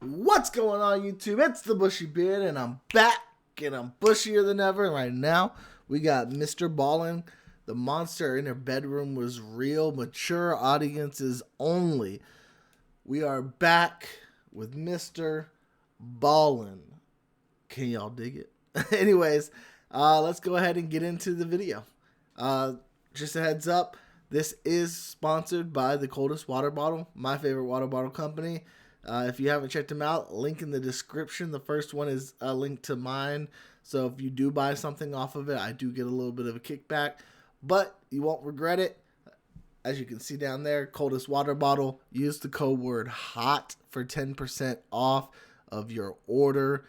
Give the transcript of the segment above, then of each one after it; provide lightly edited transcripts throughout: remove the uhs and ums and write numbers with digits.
What's going on, YouTube? It's the Bushy Beard, and I'm back, and I'm bushier than ever. And right now, we got Mr. Ballin. The monster in her bedroom was real, mature audiences only. We are back with Mr. Ballin. Can y'all dig it? Anyways, let's go ahead and get into the video. Just a heads up, this is sponsored by the Coldest Water Bottle, my favorite water bottle company. If you haven't checked them out, link in the description. The first one is a link to mine. So if you do buy something off of it, I do get a little bit of a kickback, but you won't regret it. As you can see down there, Coldest Water Bottle. Use the code word HOT for 10% off of your order.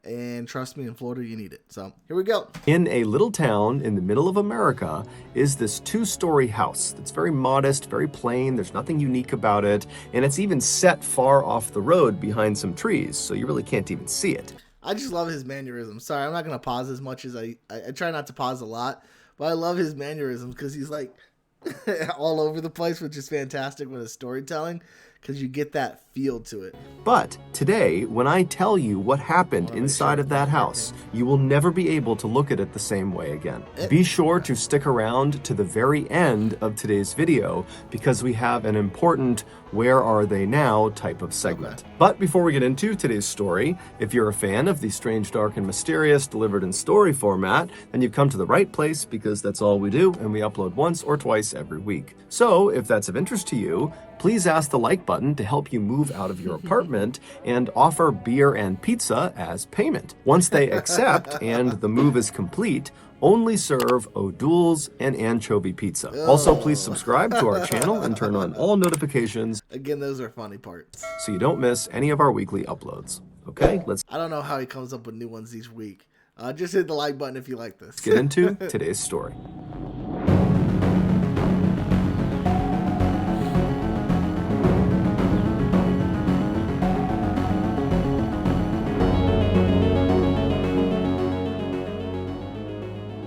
And trust me, in Florida, you need it. So here we go. In a little town in the middle of America is this two-story house that's very modest, very plain. There's nothing unique about it. And it's even set far off the road behind some trees, so you really can't even see it. I just love his mannerisms. Sorry, I'm not going to pause as much as I try not to pause a lot. But I love his mannerisms because he's like all over the place, which is fantastic with his storytelling, because you get that feel to it. But today, when I tell you what happened inside of that house, you will never be able to look at it the same way again. Be sure to stick around to the very end of today's video, because we have an important "Where Are They Now" type of segment. Okay. But before we get into today's story, if you're a fan of the strange, dark, and mysterious delivered in story format, then you've come to the right place, because that's all we do, and we upload once or twice every week. So if that's of interest to you, please ask the like button to help you move out of your apartment and offer beer and pizza as payment. Once they accept and the move is complete, only serve O'Doul's and anchovy pizza. Oh. Also, please subscribe to our channel and turn on all notifications. Again, those are funny parts. So you don't miss any of our weekly uploads. Okay, I don't know how he comes up with new ones each week. Just hit the like button if you like this. Let's get into today's story.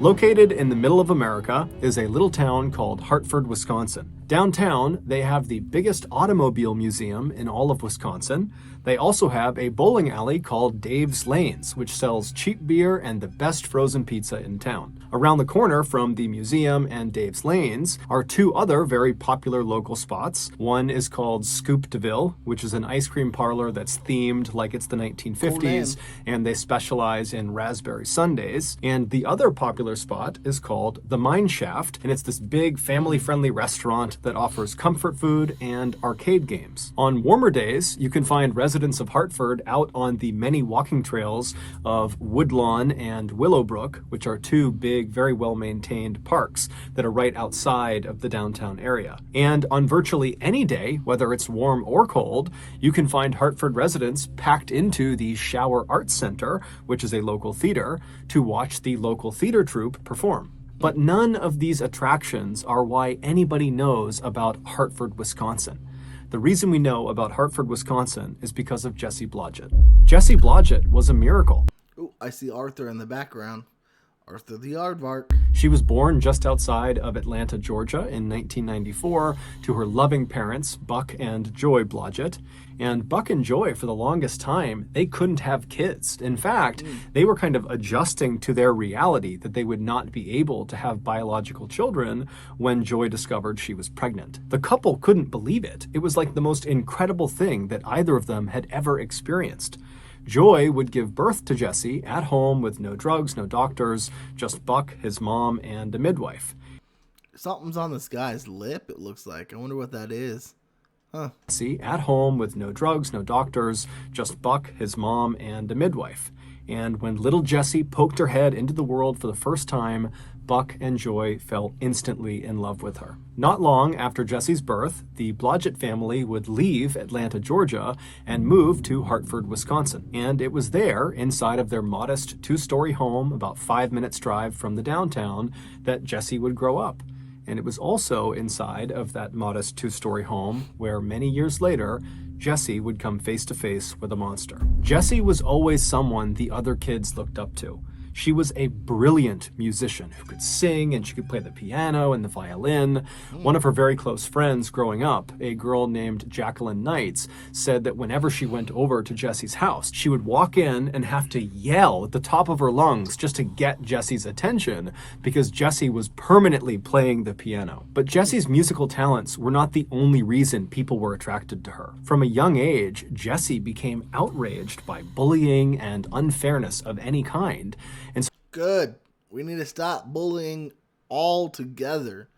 Located in the middle of America is a little town called Hartford, Wisconsin. Downtown, they have the biggest automobile museum in all of Wisconsin. They also have a bowling alley called Dave's Lanes, which sells cheap beer and the best frozen pizza in town. Around the corner from the museum and Dave's Lanes are two other very popular local spots. One is called Scoop DeVille, which is an ice cream parlor that's themed like it's the 1950s, and they specialize in raspberry sundaes. And the other popular spot is called the Mine Shaft, and it's this big family-friendly restaurant that offers comfort food and arcade games. On warmer days, you can find residents of Hartford out on the many walking trails of Woodlawn and Willowbrook, which are two big, very well-maintained parks that are right outside of the downtown area. And on virtually any day, whether it's warm or cold, you can find Hartford residents packed into the Shower Arts Center, which is a local theater, to watch the local theater troupe perform. But none of these attractions are why anybody knows about Hartford, Wisconsin. The reason we know about Hartford, Wisconsin is because of Jessie Blodgett. Jessie Blodgett was a miracle. Oh, I see Arthur in the background. Arthur the Aardvark. She was born just outside of Atlanta, Georgia in 1994 to her loving parents, Buck and Joy Blodgett. And Buck and Joy, for the longest time, they couldn't have kids. In fact, they were kind of adjusting to their reality that they would not be able to have biological children when Joy discovered she was pregnant. The couple couldn't believe it. It was like the most incredible thing that either of them had ever experienced. Joy would give birth to Jessie at home with no drugs, no doctors, just Buck, his mom, and a midwife. Something's on this guy's lip, it looks like. I wonder what that is. Huh. Jessie at home with no drugs, no doctors, just Buck, his mom, and a midwife. And when little Jessie poked her head into the world for the first time, Buck and Joy fell instantly in love with her. Not long after Jessie's birth, the Blodgett family would leave Atlanta, Georgia, and move to Hartford, Wisconsin. And it was there, inside of their modest two-story home, about 5 minutes drive from the downtown, that Jessie would grow up. And it was also inside of that modest two-story home where many years later, Jessie would come face to face with a monster. Jessie was always someone the other kids looked up to. She was a brilliant musician who could sing, and she could play the piano and the violin. One of her very close friends growing up, a girl named Jacqueline Knights, said that whenever she went over to Jessie's house, she would walk in and have to yell at the top of her lungs just to get Jessie's attention because Jessie was permanently playing the piano. But Jessie's musical talents were not the only reason people were attracted to her. From a young age, Jessie became outraged by bullying and unfairness of any kind. And so Good. We need to stop bullying altogether.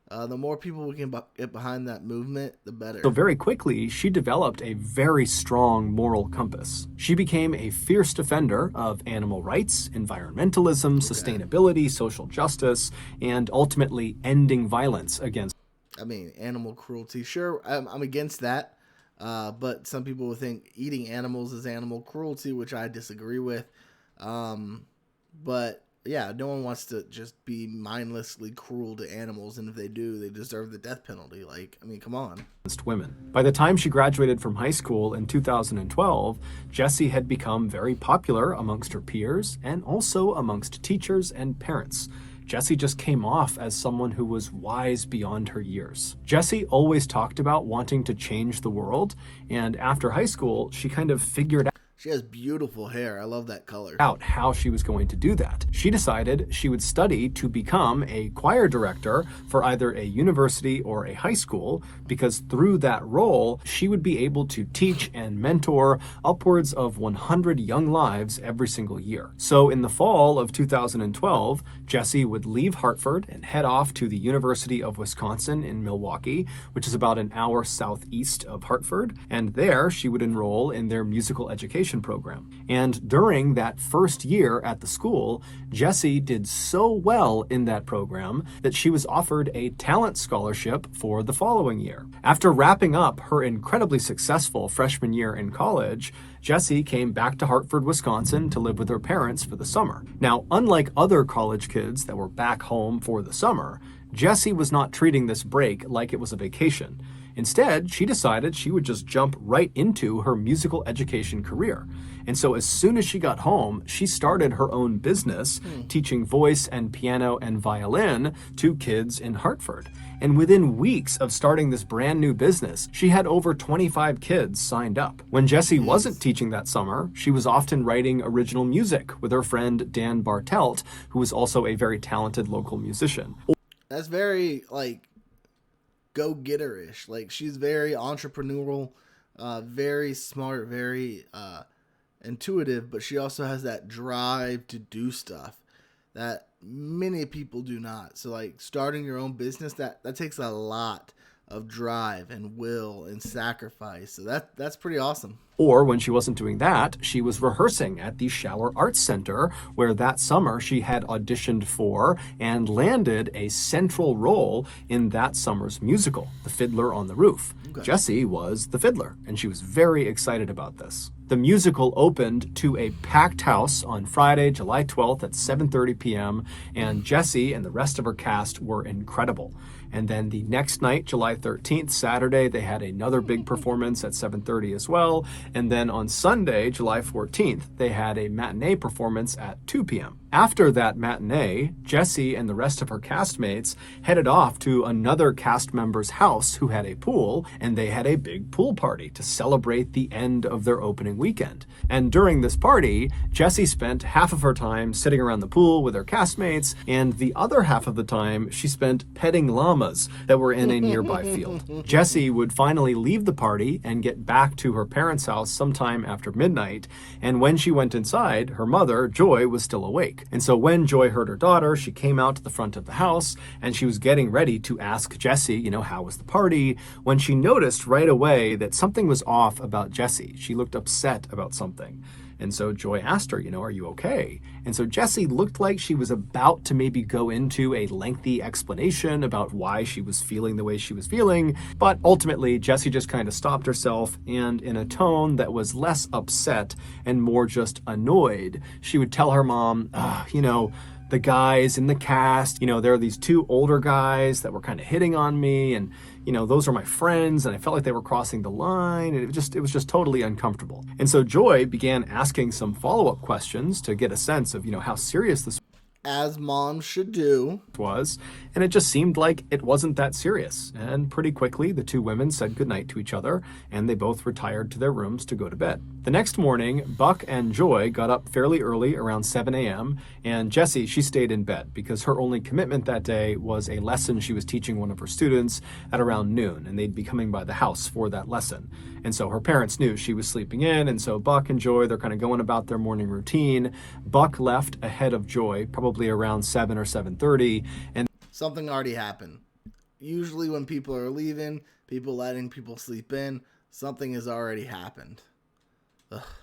The more people we can get behind that movement, the better. So very quickly, she developed a very strong moral compass. She became a fierce defender of animal rights, environmentalism, sustainability, social justice, and ultimately ending violence against. I mean, animal cruelty. Sure, I'm against that. But some people would think eating animals is animal cruelty, which I disagree with. But yeah, no one wants to just be mindlessly cruel to animals, and if they do, they deserve the death penalty. Like, I mean, come on. Women. By the time she graduated from high school in 2012, Jessie had become very popular amongst her peers and also amongst teachers and parents. Jessie just came off as someone who was wise beyond her years. Jessie always talked about wanting to change the world, and after high school, she kind of figured She has beautiful hair. I love that color. out how she was going to do that. She decided she would study to become a choir director for either a university or a high school, because through that role, she would be able to teach and mentor upwards of 100 young lives every single year. So in the fall of 2012, Jessie would leave Hartford and head off to the University of Wisconsin in Milwaukee, which is about an hour southeast of Hartford, and there she would enroll in their musical education program. And during that first year at the school, Jessie did so well in that program that she was offered a talent scholarship for the following year. After wrapping up her incredibly successful freshman year in college, Jessie came back to Hartford, Wisconsin to live with her parents for the summer. Now, unlike other college kids that were back home for the summer, Jessie was not treating this break like it was a vacation. Instead, she decided she would just jump right into her musical education career. And so as soon as she got home, she started her own business, teaching voice and piano and violin to kids in Hartford. And within weeks of starting this brand new business, she had over 25 kids signed up. When Jessie wasn't teaching that summer, she was often writing original music with her friend Dan Bartelt, who was also a very talented local musician. That's very, like, go-getter-ish. Like, she's very entrepreneurial, very smart, very intuitive, but she also has that drive to do stuff that many people do not. So, like, starting your own business, that takes a lot of drive and will and sacrifice. So that's pretty awesome. Or when she wasn't doing that, she was rehearsing at the Shower Arts Center, where that summer she had auditioned for and landed a central role in that summer's musical, The Fiddler on the Roof. Okay. Jessie was the fiddler, and she was very excited about this. The musical opened to a packed house on Friday, July 12th at 7:30 p.m., and Jessie and the rest of her cast were incredible. And then the next night, July 13th, Saturday, they had another big performance at 7:30 as well. And then on Sunday, July 14th, they had a matinee performance at 2 p.m. After that matinee, Jessie and the rest of her castmates headed off to another cast member's house who had a pool, and they had a big pool party to celebrate the end of their opening weekend. And during this party, Jessie spent half of her time sitting around the pool with her castmates, and the other half of the time she spent petting llamas that were in a nearby field. Jessie would finally leave the party and get back to her parents' house sometime after midnight, and when she went inside, her mother, Joy, was still awake. And so when Joy heard her daughter, she came out to the front of the house, and she was getting ready to ask Jessie, how was the party, when she noticed right away that something was off about Jessie. She looked upset about something. And so Joy asked her, are you okay? And so Jessie looked like she was about to maybe go into a lengthy explanation about why she was feeling the way she was feeling. But ultimately, Jessie just kind of stopped herself, and in a tone that was less upset and more just annoyed, she would tell her mom, the guys in the cast. There are these two older guys that were kind of hitting on me, and those are my friends, and I felt like they were crossing the line, and it was just totally uncomfortable. And so Joy began asking some follow-up questions to get a sense of, how serious this As moms should do. was, and it just seemed like it wasn't that serious. And pretty quickly, the two women said goodnight to each other, and they both retired to their rooms to go to bed. The next morning, Buck and Joy got up fairly early, around 7 a.m., and Jessie, she stayed in bed because her only commitment that day was a lesson she was teaching one of her students at around noon, and they'd be coming by the house for that lesson. And so her parents knew she was sleeping in, and so Buck and Joy, they're kind of going about their morning routine. Buck left ahead of Joy, probably around 7 or 7:30, and Something already happened. Usually when people are leaving, people letting people sleep in, something has already happened.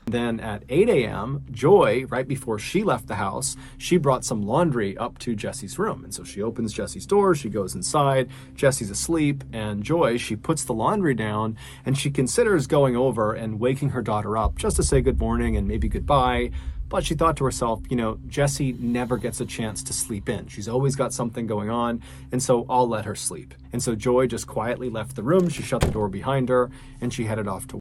then at 8 a.m., Joy, right before she left the house, she brought some laundry up to Jessie's room. And so she opens Jessie's door, she goes inside, Jessie's asleep, and Joy, she puts the laundry down, and she considers going over and waking her daughter up just to say good morning and maybe goodbye. But she thought to herself, Jessie never gets a chance to sleep in. She's always got something going on, and so I'll let her sleep. And so Joy just quietly left the room, she shut the door behind her, and she headed off to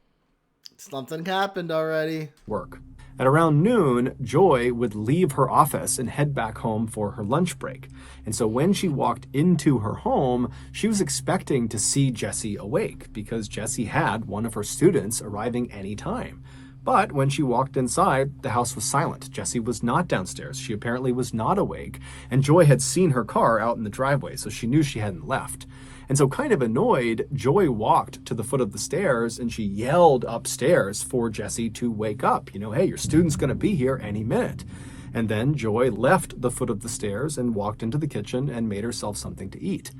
Something happened already. work. At around noon, Joy would leave her office and head back home for her lunch break. And so when she walked into her home, she was expecting to see Jessie awake because Jessie had one of her students arriving any time. But when she walked inside, the house was silent. Jessie was not downstairs. She apparently was not awake, and Joy had seen her car out in the driveway, so she knew she hadn't left. And so kind of annoyed, Joy walked to the foot of the stairs and she yelled upstairs for Jessie to wake up. Hey, your student's going to be here any minute. And then Joy left the foot of the stairs and walked into the kitchen and made herself something to eat.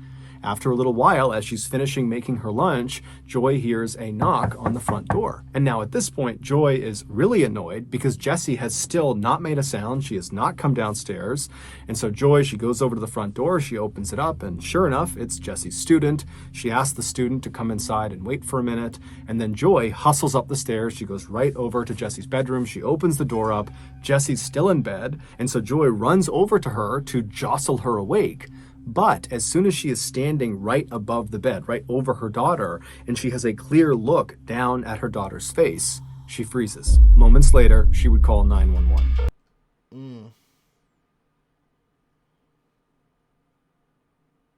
After a little while, as she's finishing making her lunch, Joy hears a knock on the front door. And now at this point, Joy is really annoyed because Jessie has still not made a sound. She has not come downstairs. And so Joy, she goes over to the front door, she opens it up, and sure enough, it's Jessie's student. She asks the student to come inside and wait for a minute. And then Joy hustles up the stairs. She goes right over to Jessie's bedroom. She opens the door up. Jessie's still in bed. And so Joy runs over to her to jostle her awake. But as soon as she is standing right above the bed, right over her daughter, and she has a clear look down at her daughter's face, she freezes. Moments later, she would call 911.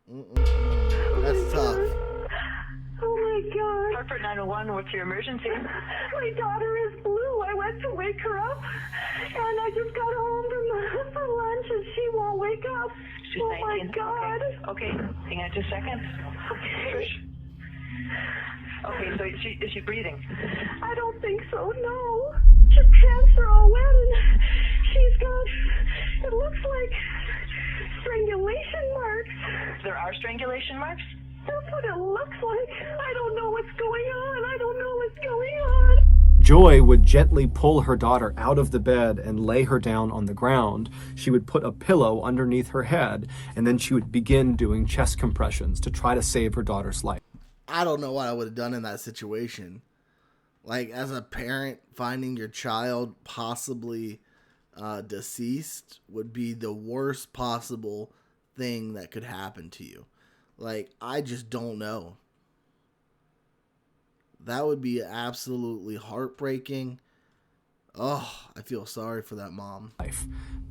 That's tough. Oh my God. Hartford 901, what's your emergency? My daughter is blue. I went to wake her up, and I just got home from lunch, and she won't wake up. She's oh 19. my God. Okay, hang on just a second. Okay, so is she breathing? I don't think so, no. Her pants are all wet, and she's got, it looks like strangulation marks. There are strangulation marks? That's what it looks like. I don't know what's going on. I don't know what's going on. Joy would gently pull her daughter out of the bed and lay her down on the ground. She would put a pillow underneath her head, and then she would begin doing chest compressions to try to save her daughter's life. I don't know what I would have done in that situation. Like, as a parent, finding your child possibly deceased would be the worst possible thing that could happen to you. Like, I just don't know. That would be absolutely heartbreaking. Oh, I feel sorry for that mom.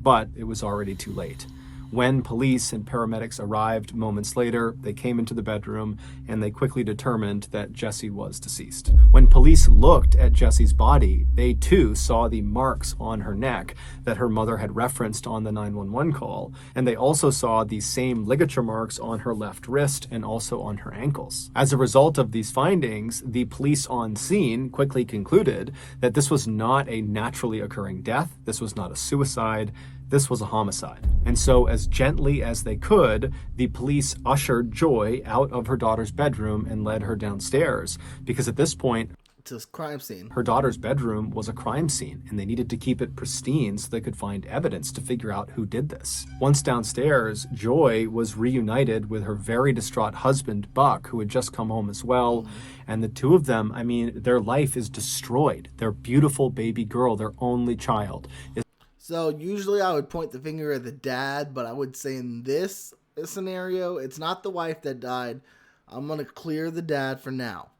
But it was already too late. When police and paramedics arrived moments later, they came into the bedroom and they quickly determined that Jessie was deceased. When police looked at Jessie's body, they too saw the marks on her neck that her mother had referenced on the 911 call, and they also saw the same ligature marks on her left wrist and also on her ankles. As a result of these findings, the police on scene quickly concluded that this was not a naturally occurring death, this was not a suicide, this was a homicide. And so, as gently as they could, the police ushered Joy out of her daughter's bedroom and led her downstairs, because at this point, It's a crime scene. her daughter's bedroom was a crime scene, and they needed to keep it pristine so they could find evidence to figure out who did this. Once downstairs, Joy was reunited with her very distraught husband, Buck, who had just come home as well. And the two of them, I mean, their life is destroyed. Their beautiful baby girl, their only child, is So usually I would point the finger at the dad, but I would say in this scenario, it's not the wife that died. I'm going to clear the dad for now.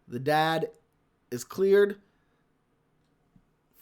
The dad is cleared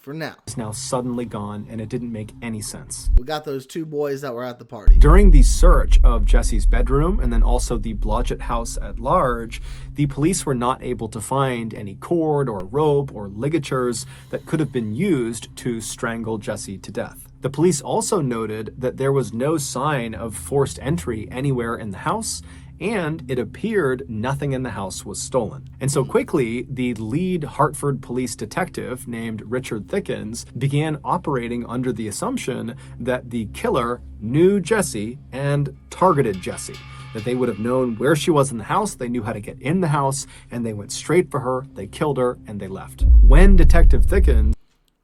for now. Is now suddenly gone, and it didn't make any sense. We got those two boys that were at the party. During the search of Jesse's bedroom and then also the Blodgett house at large, the police were not able to find any cord or rope or ligatures that could have been used to strangle Jesse to death. The police also noted that there was no sign of forced entry anywhere in the house, and it appeared nothing in the house was stolen. And so quickly, the lead Hartford police detective named Richard Thickens began operating under the assumption that the killer knew Jesse and targeted Jesse. That they would have known where she was in the house, they knew how to get in the house, and they went straight for her, they killed her, and they left. When Detective Thickens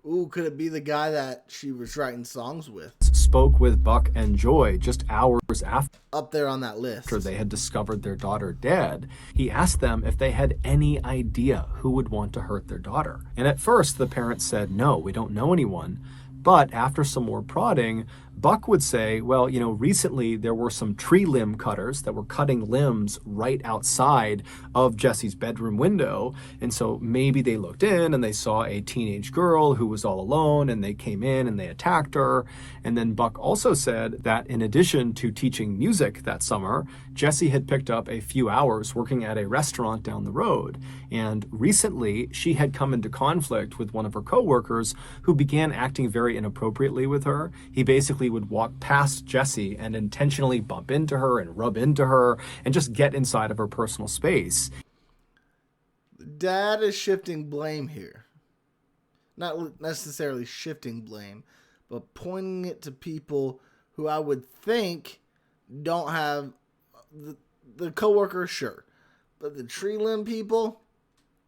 Ooh, could it be the guy that she was writing songs with? spoke with Buck and Joy just hours after Up there on that list. they had discovered their daughter dead, he asked them if they had any idea who would want to hurt their daughter. And at first, the parents said, no, we don't know anyone. But after some more prodding, Buck would say, well, recently there were some tree limb cutters that were cutting limbs right outside of Jesse's bedroom window. And so maybe they looked in and they saw a teenage girl who was all alone, and they came in and they attacked her. And then Buck also said that in addition to teaching music that summer, Jesse had picked up a few hours working at a restaurant down the road. And recently she had come into conflict with one of her coworkers who began acting very inappropriately with her. He basically would walk past Jesse and intentionally bump into her and rub into her and just get inside of her personal space. Dad is shifting blame here. Not necessarily shifting blame, but pointing it to people who I would think don't have the coworker, sure. But the tree limb people,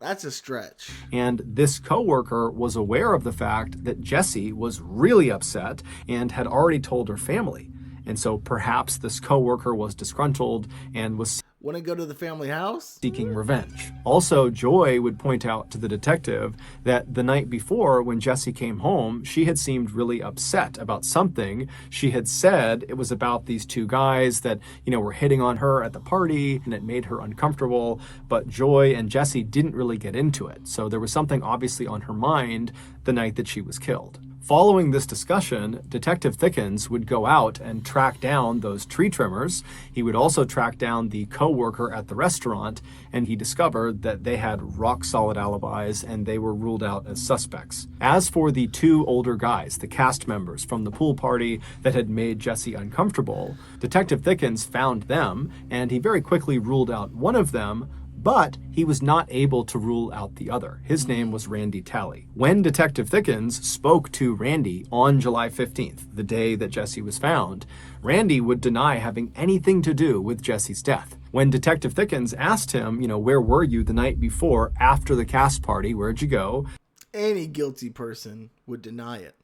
that's a stretch. And this coworker was aware of the fact that Jesse was really upset and had already told her family. And so perhaps this coworker was disgruntled and was Want to go to the family house? seeking revenge. Also, Joy would point out to the detective that the night before, when Jesse came home, she had seemed really upset about something. She had said it was about these two guys that, were hitting on her at the party, and it made her uncomfortable. But Joy and Jesse didn't really get into it. So there was something obviously on her mind the night that she was killed. Following this discussion, Detective Thickens would go out and track down those tree trimmers. He would also track down the co-worker at the restaurant, and he discovered that they had rock-solid alibis and they were ruled out as suspects. As for the two older guys, the cast members from the pool party that had made Jesse uncomfortable, Detective Thickens found them, and he very quickly ruled out one of them, but he was not able to rule out the other. His name was Randy Talley. When Detective Thickens spoke to Randy on July 15th, the day that Jesse was found, Randy would deny having anything to do with Jesse's death. When Detective Thickens asked him, where were you the night before after the cast party? Where'd you go? Any guilty person would deny it.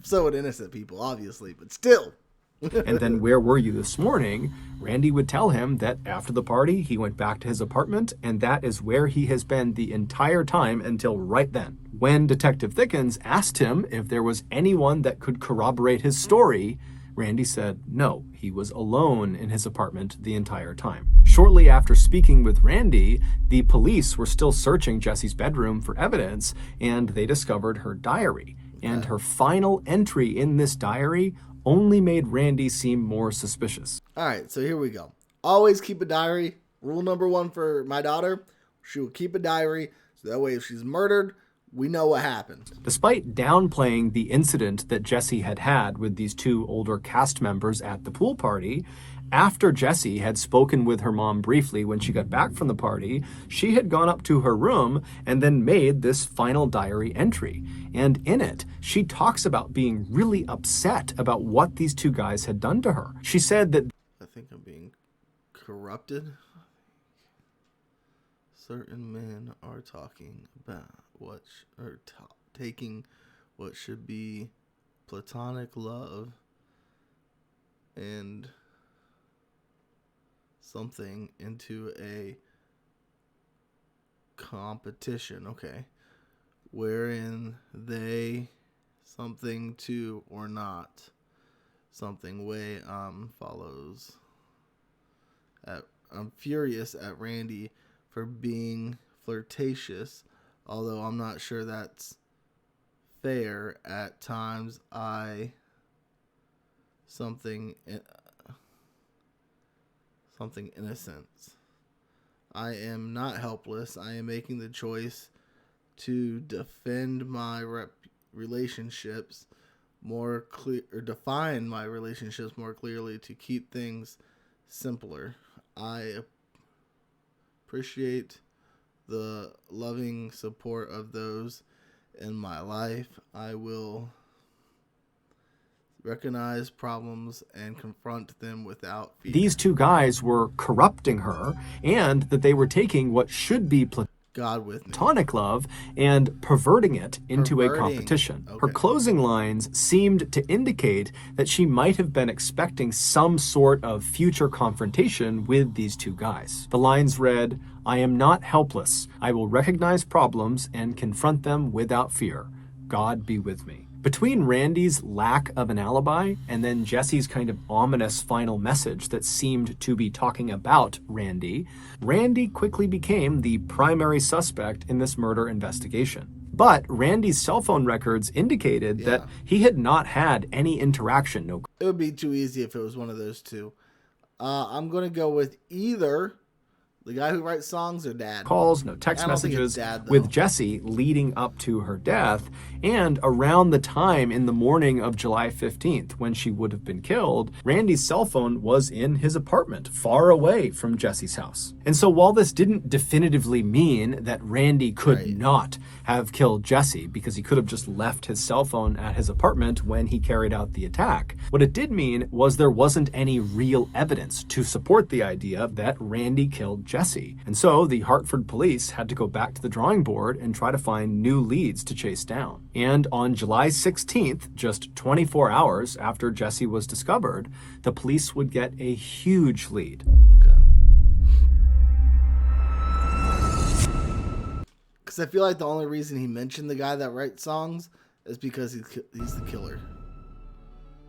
So would innocent people, obviously, but still. And then where were you this morning? Randy would tell him that after the party, he went back to his apartment, and that is where he has been the entire time until right then. When Detective Thickens asked him if there was anyone that could corroborate his story, Randy said no, he was alone in his apartment the entire time. Shortly after speaking with Randy, the police were still searching Jesse's bedroom for evidence, and they discovered her diary. And her final entry in this diary only made Randy seem more suspicious. All right, so here we go. Always keep a diary. Rule number one for my daughter, she will keep a diary, so that way if she's murdered, we know what happened. Despite downplaying the incident that Jesse had had with these two older cast members at the pool party, after Jesse had spoken with her mom briefly when she got back from the party, she had gone up to her room and then made this final diary entry. And in it, she talks about being really upset about what these two guys had done to her. She said that I think I'm being corrupted. Certain men are talking about taking what should be platonic love and something into a competition, okay, wherein they something to or not. Something way follows. I'm furious at Randy for being flirtatious, although I'm not sure that's fair. At times something innocent. I am not helpless. I am making the choice to defend my relationships more clear, or define my relationships more clearly to keep things simpler. I appreciate the loving support of those in my life. I will recognize problems and confront them without fear. These two guys were corrupting her, and that they were taking what should be God with me. platonic love and perverting it into a competition. Okay. Her closing lines seemed to indicate that she might have been expecting some sort of future confrontation with these two guys. The lines read, "I am not helpless. I will recognize problems and confront them without fear. God be with me." Between Randy's lack of an alibi and then Jesse's kind of ominous final message that seemed to be talking about Randy, Randy quickly became the primary suspect in this murder investigation. But Randy's cell phone records indicated that he had not had any interaction. It would be too easy if it was one of those two. I'm going to go with either the guy who writes songs or Dad. Calls, no text I don't think messages it's Dad, though. with Jesse leading up to her death, and around the time in the morning of July 15th when she would have been killed, Randy's cell phone was in his apartment, far away from Jesse's house. And so while this didn't definitively mean that Randy could not have killed Jesse because he could have just left his cell phone at his apartment when he carried out the attack, what it did mean was there wasn't any real evidence to support the idea that Randy killed Jesse. And so the Hartford police had to go back to the drawing board and try to find new leads to chase down. And on July 16th, just 24 hours after Jesse was discovered, the police would get a huge lead. Because I feel like the only reason he mentioned the guy that writes songs is because he's the killer.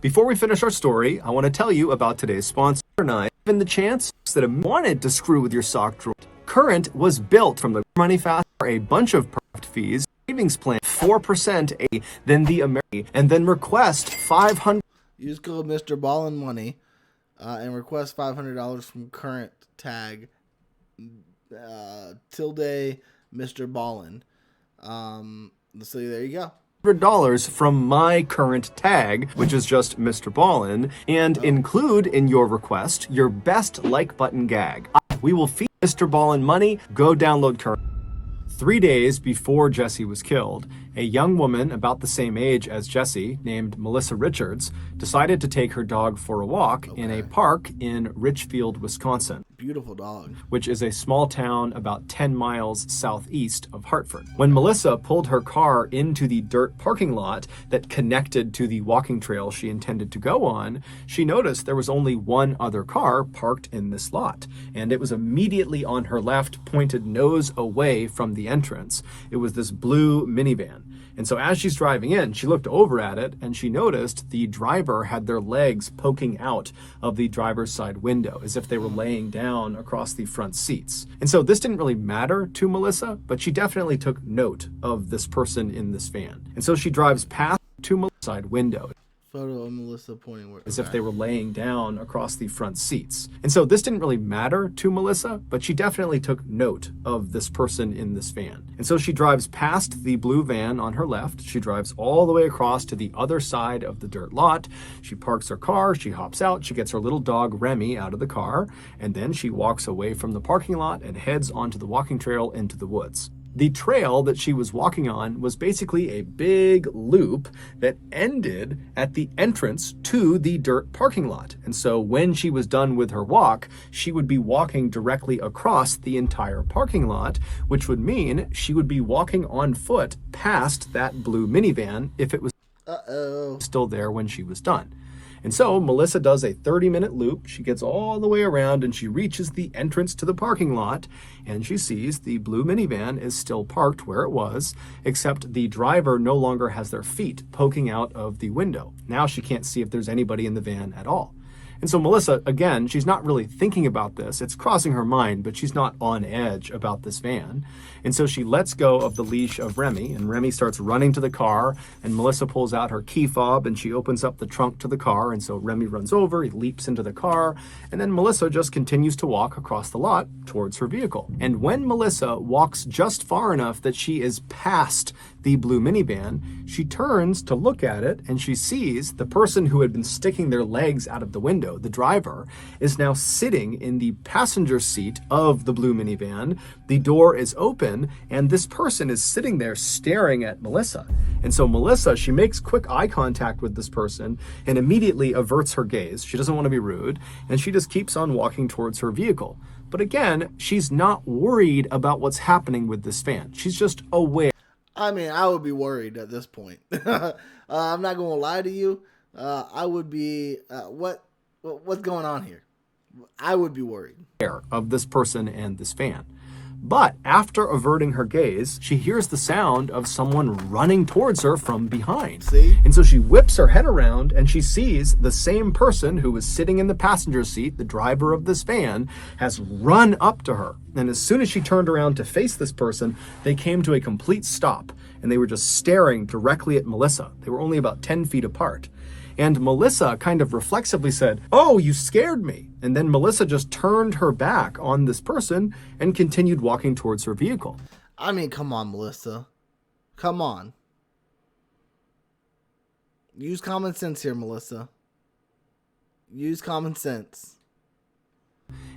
Before we finish our story, I want to tell you about today's sponsor, Current. Given the chance that I wanted to screw with your sock drawer, Current was built from the money fast for a bunch of perfect fees, savings plan 4% a than the American, and then request $500. Use code Mr. Ballin Money and request $500 from Current tag tilde Mr. Ballin. So there you go. $100 from my current tag, which is just Mr. Ballin, and include in your request your best like button gag. We will feed Mr. Ballin money. Go download Current. 3 days before Jesse was killed, a young woman about the same age as Jesse, named Melissa Richards, decided to take her dog for a walk in a park in Richfield, Wisconsin. Beautiful dog. Which is a small town about 10 miles southeast of Hartford. When Melissa pulled her car into the dirt parking lot that connected to the walking trail she intended to go on, she noticed there was only one other car parked in this lot, and it was immediately on her left, pointed nose away from the entrance. It was this blue minivan. And so as she's driving in, she looked over at it and she noticed the driver had their legs poking out of the driver's side window as if they were laying down across the front seats. And so this didn't really matter to Melissa, but she definitely took note of this person in this van. And so she drives past to Melissa's side window. Photo of Melissa pointing where, as if they were laying down across the front seats. And so this didn't really matter to Melissa, but she definitely took note of this person in this van. And so she drives past the blue van on her left. She drives all the way across to the other side of the dirt lot. She parks her car, she hops out, she gets her little dog Remy out of the car, and then she walks away from the parking lot and heads onto the walking trail into the woods. The trail that she was walking on was basically a big loop that ended at the entrance to the dirt parking lot. And so when she was done with her walk, she would be walking directly across the entire parking lot, which would mean she would be walking on foot past that blue minivan if it was still there when she was done. And so Melissa does a 30-minute loop. She gets all the way around and she reaches the entrance to the parking lot, and she sees the blue minivan is still parked where it was, except the driver no longer has their feet poking out of the window. Now she can't see if there's anybody in the van at all. And so Melissa, again, she's not really thinking about this. It's crossing her mind, but she's not on edge about this van. And so she lets go of the leash of Remy, and Remy starts running to the car, and Melissa pulls out her key fob, and she opens up the trunk to the car. And so Remy runs over, he leaps into the car, and then Melissa just continues to walk across the lot towards her vehicle. And when Melissa walks just far enough that she is past the blue minivan, she turns to look at it, and she sees the person who had been sticking their legs out of the window, the driver, is now sitting in the passenger seat of the blue minivan. The door is open, and this person is sitting there staring at Melissa. And so Melissa, she makes quick eye contact with this person and immediately averts her gaze. She doesn't want to be rude, and she just keeps on walking towards her vehicle. But again, she's not worried about what's happening with this van. She's just aware. I mean, I would be worried at this point. I'm not going to lie to you. I would be, what's going on here? I would be worried Of this person and this van. But after averting her gaze, she hears the sound of someone running towards her from behind. See? And so she whips her head around and she sees the same person who was sitting in the passenger seat, the driver of this van, has run up to her. And as soon as she turned around to face this person, they came to a complete stop and they were just staring directly at Melissa. They were only about 10 feet apart. And Melissa kind of reflexively said, "Oh, you scared me." And then Melissa just turned her back on this person and continued walking towards her vehicle. I mean, come on, Melissa. Come on. Use common sense here, Melissa. Use common sense.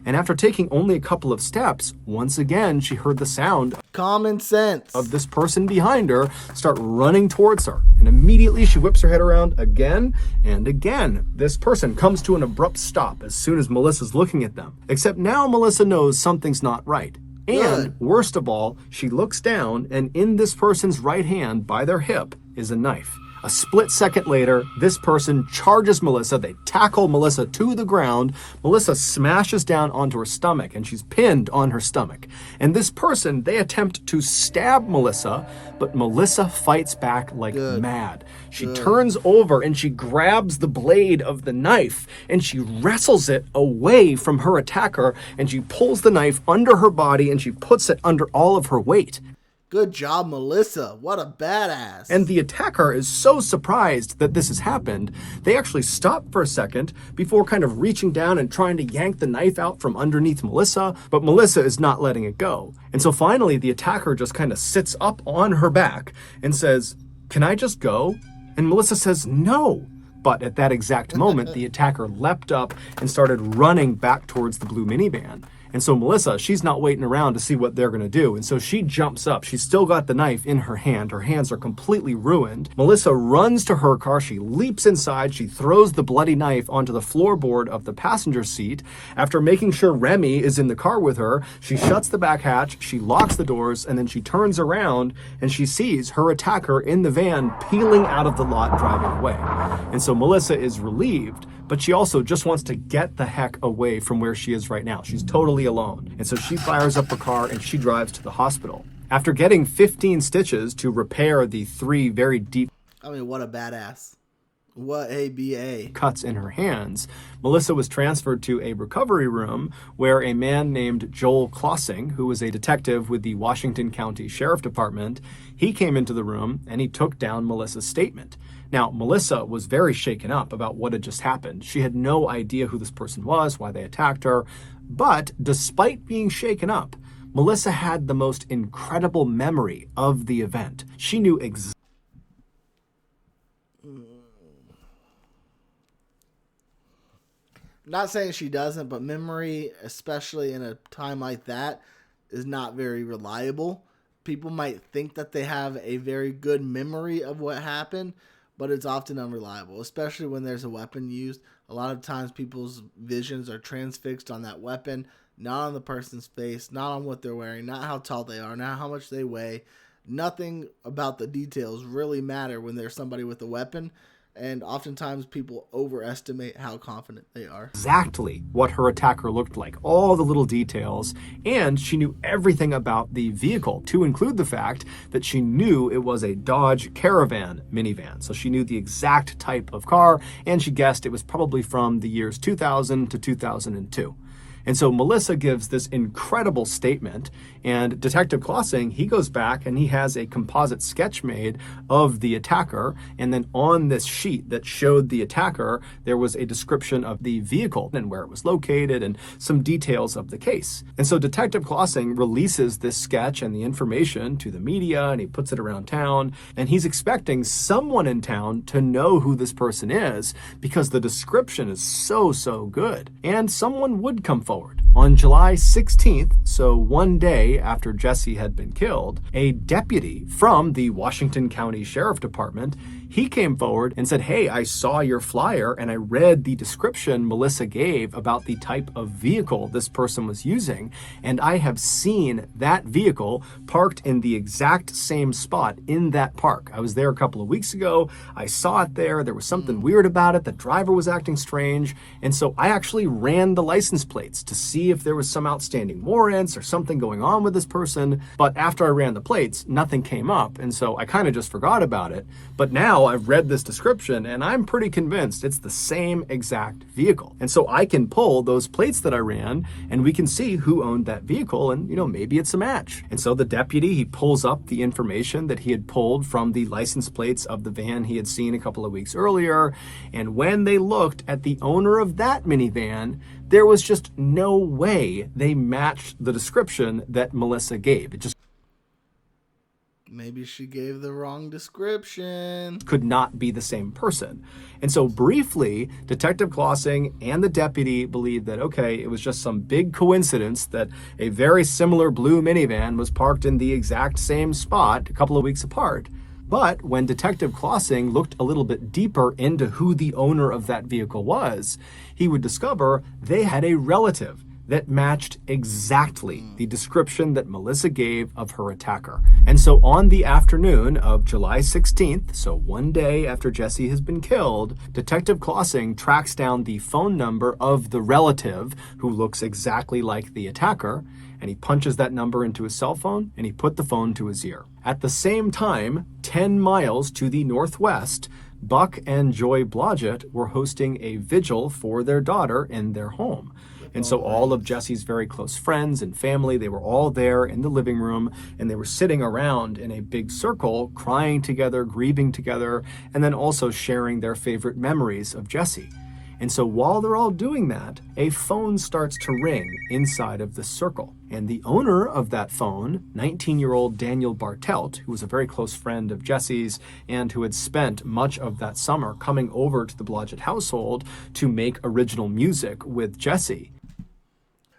And after taking only a couple of steps, once again, she heard the sound Common sense. of this person behind her start running towards her. And immediately she whips her head around again and again. This person comes to an abrupt stop as soon as Melissa's looking at them. Except now Melissa knows something's not right. And Good. worst of all, she looks down, and in this person's right hand by their hip is a knife. A split second later, this person charges Melissa. They tackle Melissa to the ground. Melissa smashes down onto her stomach, and she's pinned on her stomach. And this person, they attempt to stab Melissa, but Melissa fights back like mad. She turns over and she grabs the blade of the knife, and she wrestles it away from her attacker, and she pulls the knife under her body, and she puts it under all of her weight. Good job, Melissa. What a badass. And the attacker is so surprised that this has happened, they actually stop for a second before kind of reaching down and trying to yank the knife out from underneath Melissa, but Melissa is not letting it go. And so finally, the attacker just kind of sits up on her back and says, "Can I just go?" And Melissa says, "No." But at that exact moment, the attacker leapt up and started running back towards the blue minivan. And so Melissa, she's not waiting around to see what they're going to do. And so she jumps up. She's still got the knife in her hand. Her hands are completely ruined. Melissa runs to her car. She leaps inside. She throws the bloody knife onto the floorboard of the passenger seat. After making sure Remy is in the car with her, she shuts the back hatch. She locks the doors, and then she turns around and she sees her attacker in the van peeling out of the lot, driving away. And so Melissa is relieved, but she also just wants to get the heck away from where she is right now. She's totally alone. And so she fires up her car and she drives to the hospital. After getting 15 stitches to repair the 3 very deep I mean, what a badass. What a BA. cuts in her hands, Melissa was transferred to a recovery room where a man named Joel Klossing, who was a detective with the Washington County Sheriff Department, he came into the room and he took down Melissa's statement. Now, Melissa was very shaken up about what had just happened. She had no idea who this person was, why they attacked her. But despite being shaken up, Melissa had the most incredible memory of the event. She knew exactly. Not saying she doesn't, but memory, especially in a time like that, is not very reliable. People might think that they have a very good memory of what happened, but it's often unreliable, especially when there's a weapon used. A lot of times people's visions are transfixed on that weapon, not on the person's face, not on what they're wearing, not how tall they are, not how much they weigh. Nothing about the details really matter when there's somebody with a weapon. And oftentimes people overestimate how confident they are. Exactly what her attacker looked like, all the little details, and she knew everything about the vehicle, to include the fact that she knew it was a Dodge Caravan minivan. So she knew the exact type of car, and she guessed it was probably from the years 2000 to 2002. And so Melissa gives this incredible statement, and Detective Klossing, he goes back and he has a composite sketch made of the attacker, and then on this sheet that showed the attacker, there was a description of the vehicle and where it was located and some details of the case. And so Detective Klossing releases this sketch and the information to the media, and he puts it around town, and he's expecting someone in town to know who this person is because the description is so good. And someone would come forward. On July 16th, so one day after Jesse had been killed, a deputy from the Washington County Sheriff Department, he came forward and said, "Hey, I saw your flyer and I read the description Melissa gave about the type of vehicle this person was using, and I have seen that vehicle parked in the exact same spot in that park. I was there a couple of weeks ago. I saw it there. There was something weird about it. The driver was acting strange. And so I actually ran the license plates to see if there was some outstanding warrants or something going on with this person. But after I ran the plates, nothing came up. And so I kind of just forgot about it. But now I've read this description and I'm pretty convinced it's the same exact vehicle. And so I can pull those plates that I ran and we can see who owned that vehicle, and maybe it's a match." And so the deputy, he pulls up the information that he had pulled from the license plates of the van he had seen a couple of weeks earlier. And when they looked at the owner of that minivan, there was just no way they matched the description that Melissa gave. It just Maybe she gave the wrong description. could not be the same person. And so briefly, Detective Klossing and the deputy believed that, okay, it was just some big coincidence that a very similar blue minivan was parked in the exact same spot a couple of weeks apart. But when Detective Klossing looked a little bit deeper into who the owner of that vehicle was, he would discover they had a relative that matched exactly the description that Melissa gave of her attacker. And so on the afternoon of July 16th, so one day after Jesse has been killed, Detective Klossing tracks down the phone number of the relative who looks exactly like the attacker, and he punches that number into his cell phone and he put the phone to his ear. At the same time, 10 miles to the northwest, Buck and Joy Blodgett were hosting a vigil for their daughter in their home. And so all of Jesse's very close friends and family, they were all there in the living room, and they were sitting around in a big circle, crying together, grieving together, and then also sharing their favorite memories of Jesse. And so while they're all doing that, a phone starts to ring inside of the circle. And the owner of that phone, 19-year-old Daniel Bartelt, who was a very close friend of Jesse's and who had spent much of that summer coming over to the Blodgett household to make original music with Jesse.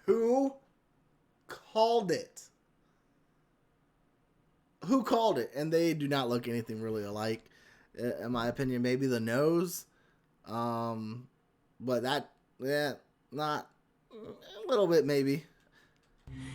Who called it? Who called it? And they do not look anything really alike. In my opinion, maybe the nose. But that, not a little bit maybe.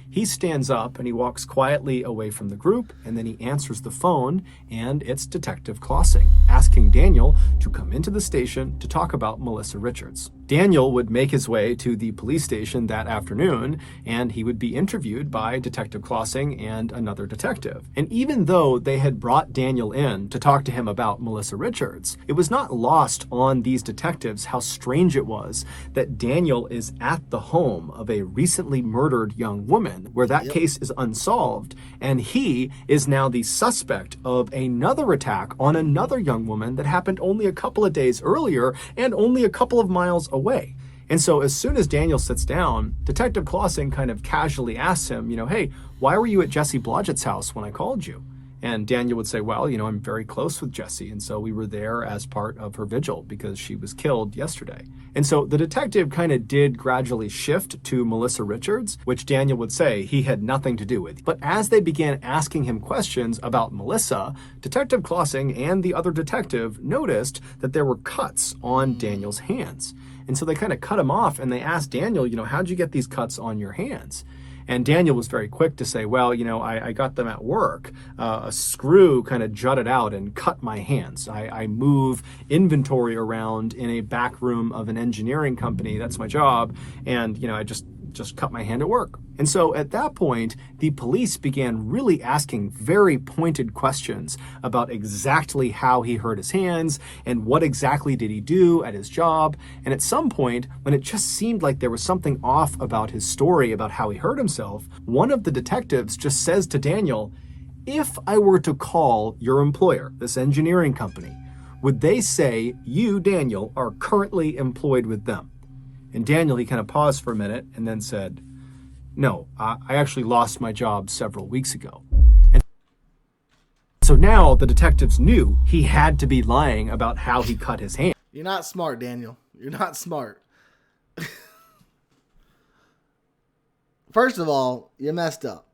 He stands up and he walks quietly away from the group, and then he answers the phone, and it's Detective Klossing asking Daniel to come into the station to talk about Melissa Richards. Daniel would make his way to the police station that afternoon, and he would be interviewed by Detective Klossing and another detective. And even though they had brought Daniel in to talk to him about Melissa Richards, it was not lost on these detectives how strange it was that Daniel is at the home of a recently murdered young woman where that case is unsolved, and he is now the suspect of another attack on another young woman that happened only a couple of days earlier and only a couple of miles away. And so as soon as Daniel sits down, Detective Klossing kind of casually asks him, hey, why were you at Jesse Blodgett's house when I called you? And Daniel would say, well, I'm very close with Jesse, and so we were there as part of her vigil because she was killed yesterday. And so the detective kind of did gradually shift to Melissa Richards, which Daniel would say he had nothing to do with. But as they began asking him questions about Melissa, Detective Klossing and the other detective noticed that there were cuts on Daniel's hands. And so they kind of cut him off and they asked Daniel, how'd you get these cuts on your hands? And Daniel was very quick to say, well, I got them at work. A screw kind of jutted out and cut my hands. I move inventory around in a back room of an engineering company. That's my job. And, I just cut my hand at work. And so at that point, the police began really asking very pointed questions about exactly how he hurt his hands and what exactly did he do at his job. And at some point, when it just seemed like there was something off about his story about how he hurt himself, one of the detectives just says to Daniel, if I were to call your employer, this engineering company, would they say you, Daniel, are currently employed with them? And Daniel, he kind of paused for a minute and then said, no, I actually lost my job several weeks ago. And so now the detectives knew he had to be lying about how he cut his hand. You're not smart, Daniel. You're not smart. First of all, you messed up.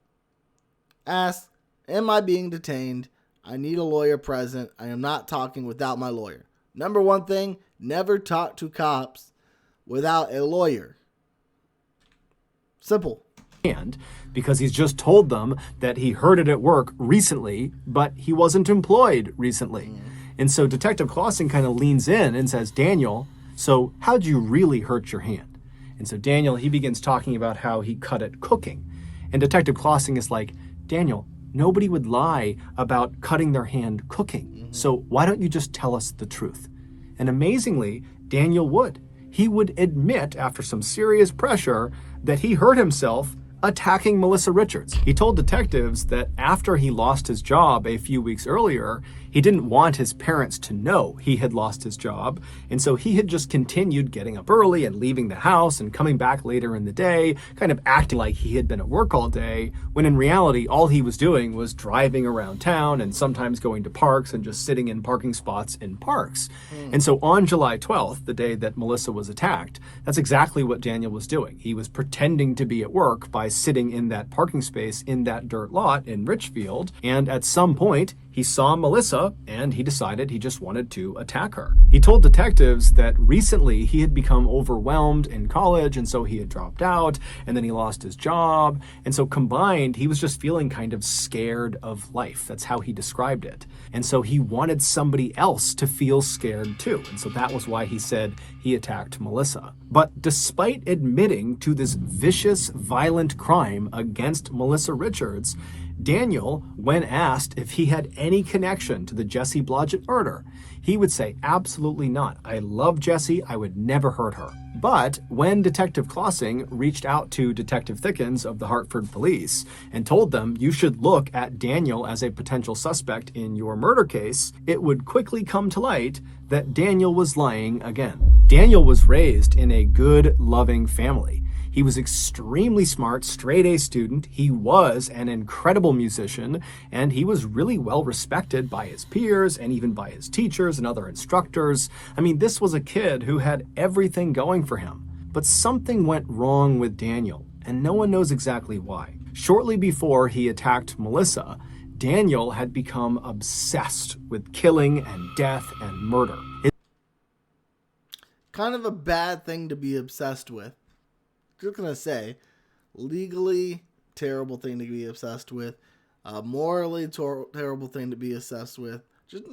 Ask, am I being detained? I need a lawyer present. I am not talking without my lawyer. Number one thing, never talk to cops without a lawyer. Simple. Because he's just told them that he heard it at work recently, but he wasn't employed recently. And so Detective Clausing kind of leans in and says, Daniel, so how'd you really hurt your hand? And so Daniel, he begins talking about how he cut it cooking. And Detective Clausing is like, Daniel, nobody would lie about cutting their hand cooking. So why don't you just tell us the truth? And amazingly, Daniel would. He would admit, after some serious pressure, that he hurt himself attacking Melissa Richards. He told detectives that after he lost his job a few weeks earlier, he didn't want his parents to know he had lost his job, and so he had just continued getting up early and leaving the house and coming back later in the day, kind of acting like he had been at work all day, when in reality all he was doing was driving around town and sometimes going to parks and just sitting in parking spots in parks. And so on July 12th, the day that Melissa was attacked, that's exactly what Daniel was doing. He was pretending to be at work by sitting in that parking space in that dirt lot in Richfield, and at some point he saw Melissa and he decided he just wanted to attack her. He told detectives that recently he had become overwhelmed in college, and so he had dropped out, and then he lost his job, and so combined he was just feeling kind of scared of life. That's how he described it. And so he wanted somebody else to feel scared too, and so that was why he said he attacked Melissa. But despite admitting to this vicious, violent crime against Melissa Richards, Daniel, when asked if he had any connection to the Jesse Blodgett murder, he would say, absolutely not. I love Jesse. I would never hurt her. But when Detective Clausing reached out to Detective Thickens of the Hartford Police and told them you should look at Daniel as a potential suspect in your murder case, it would quickly come to light that Daniel was lying again. Daniel was raised in a good, loving family. He was extremely smart, straight-A student. He was an incredible musician, and he was really well respected by his peers and even by his teachers and other instructors. I mean, this was a kid who had everything going for him. But something went wrong with Daniel, and no one knows exactly why. Shortly before he attacked Melissa, Daniel had become obsessed with killing and death and murder. Kind of a bad thing to be obsessed with. Just gonna say, legally terrible thing to be obsessed with, morally terrible thing to be obsessed with. Just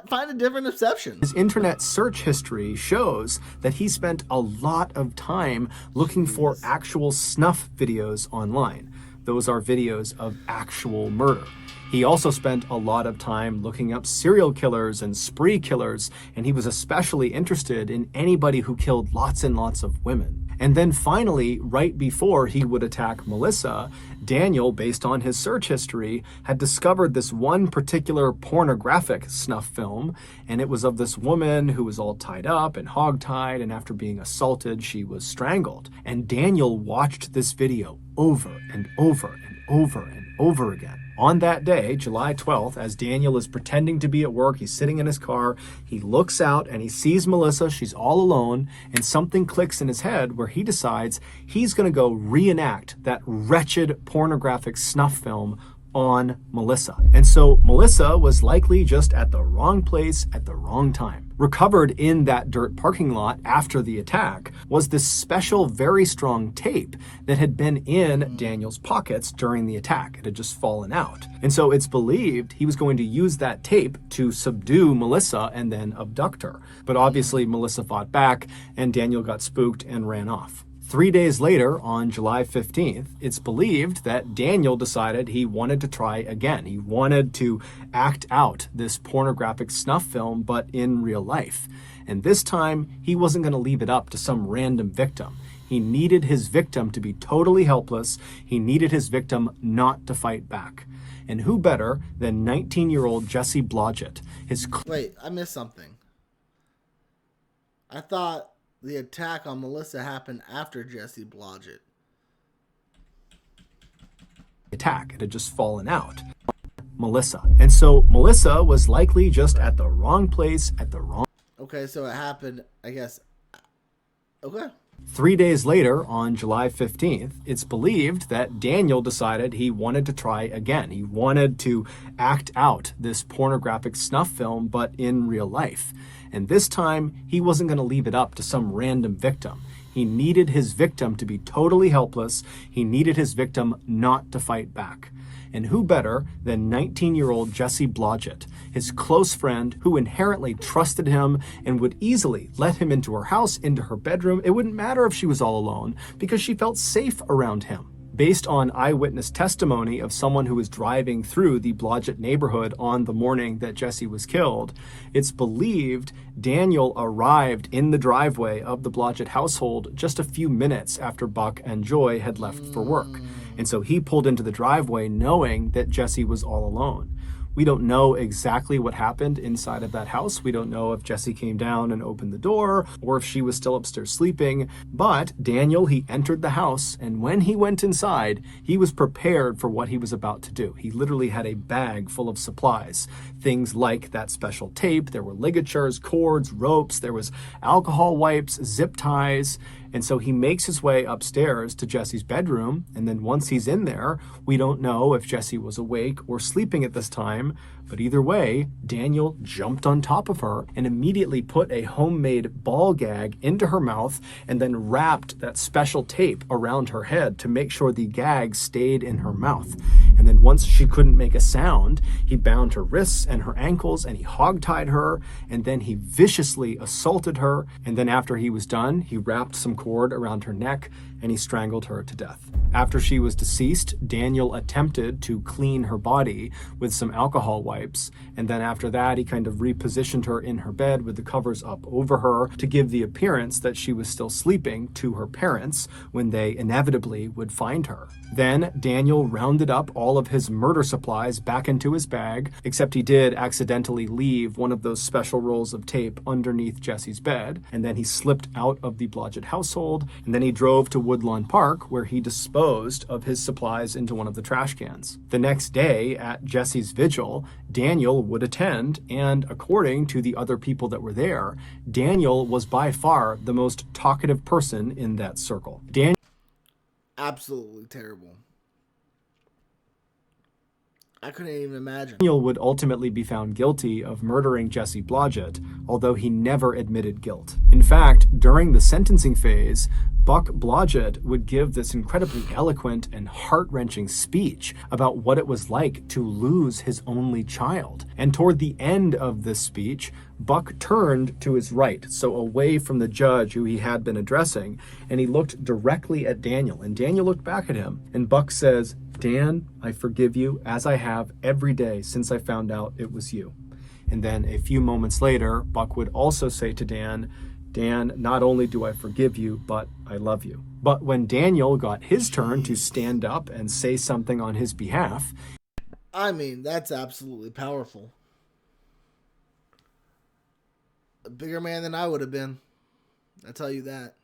find a different exception. His internet search history shows that he spent a lot of time looking for actual snuff videos online. Those are videos of actual murder. He also spent a lot of time looking up serial killers and spree killers, and he was especially interested in anybody who killed lots and lots of women. And then finally, right before he would attack Melissa, Daniel, based on his search history, had discovered this one particular pornographic snuff film, and it was of this woman who was all tied up and hogtied, and after being assaulted, she was strangled. And Daniel watched this video over and over and over and over again. On that day, July 12th, as Daniel is pretending to be at work, he's sitting in his car, he looks out and he sees Melissa, she's all alone, and something clicks in his head where he decides he's going to go reenact that wretched pornographic snuff film on Melissa. And so Melissa was likely just at the wrong place at the wrong time. Recovered in that dirt parking lot after the attack was this special, very strong tape that had been in Daniel's pockets during the attack. It had just fallen out. And so it's believed he was going to use that tape to subdue Melissa and then abduct her. But obviously Melissa fought back and Daniel got spooked and ran off. 3 days later, on July 15th, it's believed that Daniel decided he wanted to try again. He wanted to act out this pornographic snuff film, but in real life. And this time, he wasn't going to leave it up to some random victim. He needed his victim to be totally helpless. He needed his victim not to fight back. And who better than 19-year-old Jesse Blodgett? Wait, I missed something. I thought the attack on Melissa happened after Jesse Blodgett. Attack. It had just fallen out. Melissa. And so Melissa was likely just at the wrong place at the wrong... Okay, so it happened, I guess... Okay. 3 days later, on July 15th, it's believed that Daniel decided he wanted to try again. He wanted to act out this pornographic snuff film, but in real life. And this time, he wasn't going to leave it up to some random victim. He needed his victim to be totally helpless. He needed his victim not to fight back. And who better than 19-year-old Jesse Blodgett, his close friend who inherently trusted him and would easily let him into her house, into her bedroom. It wouldn't matter if she was all alone because she felt safe around him. Based on eyewitness testimony of someone who was driving through the Blodgett neighborhood on the morning that Jesse was killed, it's believed Daniel arrived in the driveway of the Blodgett household just a few minutes after Buck and Joy had left for work. And so he pulled into the driveway knowing that Jesse was all alone. We don't know exactly what happened inside of that house. We don't know if Jesse came down and opened the door or if she was still upstairs sleeping. But Daniel, he entered the house, and when he went inside, he was prepared for what he was about to do. He literally had a bag full of supplies. Things like that special tape, there were ligatures, cords, ropes, there was alcohol wipes, zip ties. And so he makes his way upstairs to Jesse's bedroom, and then once he's in there, we don't know if Jesse was awake or sleeping at this time, but either way, Daniel jumped on top of her and immediately put a homemade ball gag into her mouth and then wrapped that special tape around her head to make sure the gag stayed in her mouth. And then once she couldn't make a sound, he bound her wrists and her ankles and he hogtied her, and then he viciously assaulted her. And then after he was done, he wrapped some cord around her neck and he strangled her to death. After she was deceased, Daniel attempted to clean her body with some alcohol wipes, and then after that he kind of repositioned her in her bed with the covers up over her to give the appearance that she was still sleeping to her parents when they inevitably would find her. Then Daniel rounded up all of his murder supplies back into his bag, except he did accidentally leave one of those special rolls of tape underneath Jesse's bed, and then he slipped out of the Blodgett household, and then he drove to Woodlawn Park, where he disposed of his supplies into one of the trash cans. The next day, at Jesse's vigil, Daniel would attend, and according to the other people that were there, Daniel was by far the most talkative person in that circle. Absolutely terrible. I couldn't even imagine. Daniel would ultimately be found guilty of murdering Jesse Blodgett, although he never admitted guilt. In fact, during the sentencing phase, Buck Blodgett would give this incredibly eloquent and heart-wrenching speech about what it was like to lose his only child. And toward the end of this speech, Buck turned to his right, so away from the judge who he had been addressing, and he looked directly at Daniel. And Daniel looked back at him, and Buck says, "Dan, I forgive you as I have every day since I found out it was you." And then a few moments later, Buck would also say to Dan, "Dan, not only do I forgive you, but I love you." But when Daniel got his turn to stand up and say something on his behalf, I mean, that's absolutely powerful. A bigger man than I would have been. I tell you that.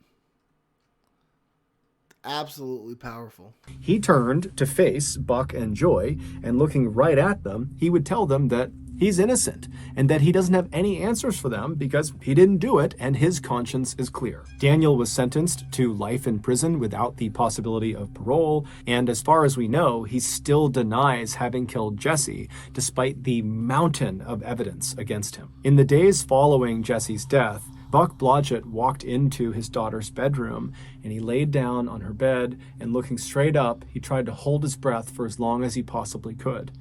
Absolutely powerful. He turned to face Buck and Joy, and looking right at them, he would tell them that he's innocent and that he doesn't have any answers for them because he didn't do it and his conscience is clear. Daniel was sentenced to life in prison without the possibility of parole, and as far as we know, he still denies having killed Jesse despite the mountain of evidence against him. In the days following Jesse's death, Buck Blodgett walked into his daughter's bedroom and he laid down on her bed and looking straight up, he tried to hold his breath for as long as he possibly could.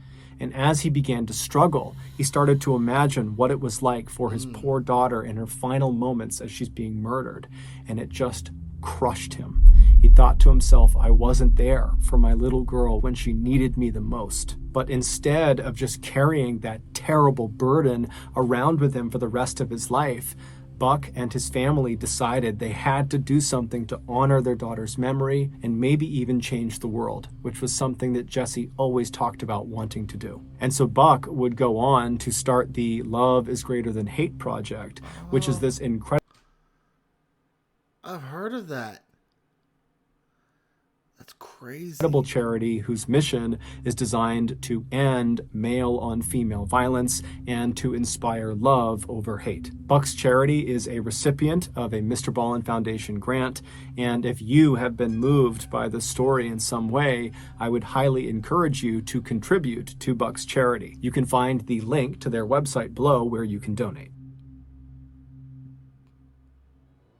And as he began to struggle, he started to imagine what it was like for his poor daughter in her final moments as she's being murdered, and it just crushed him. He thought to himself, I wasn't there for my little girl when she needed me the most. But instead of just carrying that terrible burden around with him for the rest of his life, Buck and his family decided they had to do something to honor their daughter's memory and maybe even change the world, which was something that Jesse always talked about wanting to do. And so Buck would go on to start the Love is Greater Than Hate project, which is this incredible... I've heard of that. That's crazy. Incredible charity whose mission is designed to end male-on-female violence and to inspire love over hate. Buck's charity is a recipient of a Mr. Ballin Foundation grant, and if you have been moved by the story in some way, I would highly encourage you to contribute to Buck's charity. You can find the link to their website below where you can donate.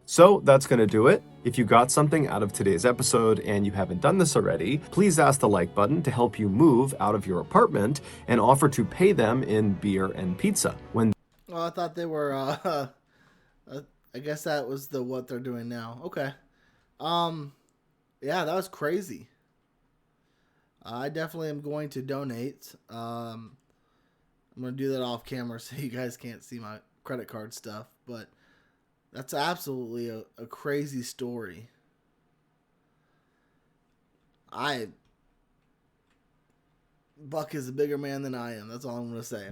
So that's going to do it. If you got something out of today's episode and you haven't done this already, please ask the like button to help you move out of your apartment and offer to pay them in beer and pizza. Oh, I thought they were, I guess that was what they're doing now. Okay. Yeah, that was crazy. I definitely am going to donate. I'm going to do that off camera so you guys can't see my credit card stuff, but that's absolutely a crazy story. Buck is a bigger man than I am. That's all I'm going to say.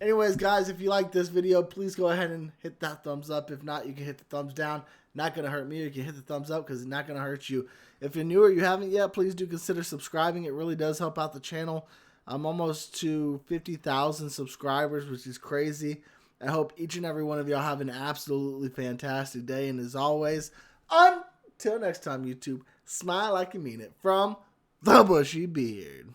Anyways, guys, if you like this video, please go ahead and hit that thumbs up. If not, you can hit the thumbs down. Not going to hurt me. You can hit the thumbs up because it's not going to hurt you. If you're new or you haven't yet, please do consider subscribing. It really does help out the channel. I'm almost to 50,000 subscribers, which is crazy. I hope each and every one of y'all have an absolutely fantastic day. And as always, until next time, YouTube, smile like you mean it. From The Bushy Beard.